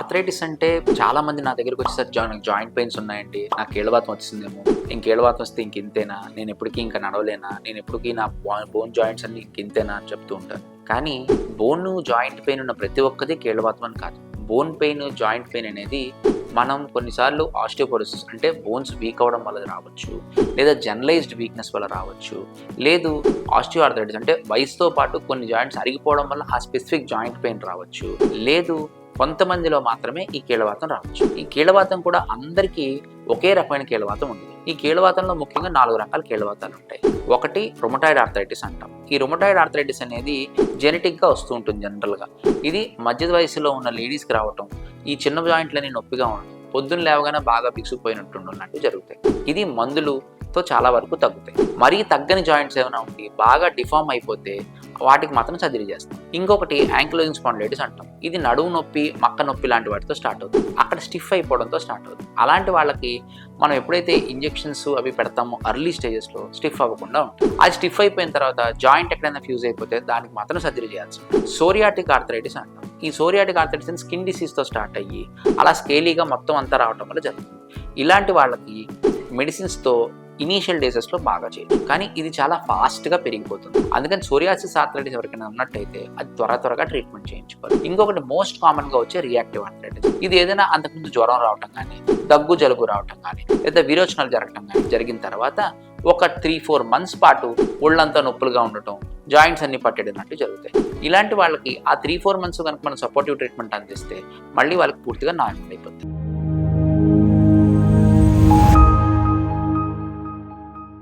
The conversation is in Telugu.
ఆర్థరైటిస్ అంటే చాలా మంది నా దగ్గరికి వచ్చేసరికి నాకు జాయింట్ పెయిన్స్ ఉన్నాయండి, నాకు కీళ్ళవాతం వచ్చిందేమో, కీళ్ళవాతం వస్తే ఇంతేనా, నేను ఎప్పటికీ ఇంకా నడవలేనా, నేను ఎప్పటికీ నా బోన్ జాయింట్స్ అన్ని ఇంతేనా అని చెప్తూ ఉంటాను. కానీ బోన్ జాయింట్ పెయిన్ ఉన్న ప్రతి ఒక్కది కీళ్ళవాతం అని కాదు. బోన్ పెయిన్, జాయింట్ పెయిన్ అనేది మనం కొన్నిసార్లు ఆస్టియోపోరోసిస్ అంటే బోన్స్ వీక్ అవ్వడం వల్ల రావచ్చు, లేదా జనరలైజ్డ్ వీక్నెస్ వల్ల రావచ్చు, లేదు ఆస్టియో ఆర్థరైటిస్ అంటే వయసుతో పాటు కొన్ని జాయింట్స్ అరిగిపోవడం వల్ల ఆ స్పెసిఫిక్ జాయింట్ పెయిన్ రావచ్చు, లేదు కొంతమందిలో మాత్రమే ఈ కీళ్ళవాతం రావచ్చు. ఈ కీళ్ళవాతం కూడా అందరికీ ఒకే రకమైన కీళ్ళవాతం ఉంది. ఈ కీళ్ళవాతంలో ముఖ్యంగా 4 రకాల కీళ్ళవాతాలు ఉంటాయి. ఒకటి రొమటాయిడ్ ఆర్థరైటిస్ అంటాం. ఈ రొమటాయిడ్ ఆర్థరైటిస్ అనేది జెనెటిక్గా వస్తూ ఉంటుంది. జనరల్గా ఇది మధ్య వయసులో ఉన్న లేడీస్కి రావటం, ఈ చిన్న జాయింట్లని నొప్పిగా ఉండడం, పొద్దున్న లేవగానే బాగా బిగుసుకుపోయినట్టు జరుగుతాయి. ఇది మందులతో చాలా వరకు తగ్గుతాయి. మరీ తగ్గని జాయింట్స్ ఏమైనా ఉండి బాగా డిఫార్మ్ అయిపోతే వాటికి మాత్రం సర్జరీ చేస్తాం. ఇంకొకటి యాంకిలోజింగ్ స్పాండిలైటిస్ అంటాం. ఇది నడుము నొప్పి, మక్క నొప్పి లాంటి వాటితో స్టార్ట్ అవుతుంది. అక్కడ స్టిఫ్ అయిపోవడంతో స్టార్ట్ అవుతుంది. అలాంటి వాళ్ళకి మనం ఎప్పుడైతే ఇంజెక్షన్స్ అవి పెడతామో అర్లీ స్టేజెస్లో స్టిఫ్ అవ్వకుండా ఉంటుంది. అది స్టిఫ్ అయిపోయిన తర్వాత జాయింట్ ఎక్కడైనా ఫ్యూజ్ అయిపోతే దానికి మాత్రం సర్జరీ చేయాల్సి ఉంటుంది. సోరియాటిక్ ఆర్థరైటిస్ అంటాం. ఈ సోరియాటిక్ ఆర్థరైటిస్ స్కిన్ డిసీజ్తో స్టార్ట్ అయ్యి అలా స్కేలీగా మొత్తం అంతా రావడం వల్ల జరుగుతుంది. ఇలాంటి వాళ్ళకి మెడిసిన్స్తో ఇనీషియల్ డేసెస్లో బాగా చేయొచ్చు, కానీ ఇది చాలా ఫాస్ట్గా పెరిగిపోతుంది. అందుకని సోరియాసిస్ ఆర్థరైటిస్ ఎవరికైనా ఉన్నట్టయితే అది త్వరగా ట్రీట్మెంట్ చేయించుకోవాలి. ఇంకొకటి మోస్ట్ కామన్గా వచ్చే రియాక్టివ్ ఆర్థరైటిస్. ఇది ఏదైనా అంతకుముందు జ్వరం రావటం కానీ, దగ్గు జలుబు రావటం కానీ, లేదా విరోచనాలు జరగటం కానీ జరిగిన తర్వాత ఒక 3-4 మంత్స్ పాటు ఒళ్ళంతా నొప్పులుగా ఉండటం, జాయింట్స్ అన్ని పట్టేటట్టు జరుగుతాయి. ఇలాంటి వాళ్ళకి ఆ 3-4 మంత్స్ కనుక మనం సపోర్టివ్ ట్రీట్మెంట్ అందిస్తే మళ్ళీ వాళ్ళకి పూర్తిగా నార్మల్ అయిపోతుంది.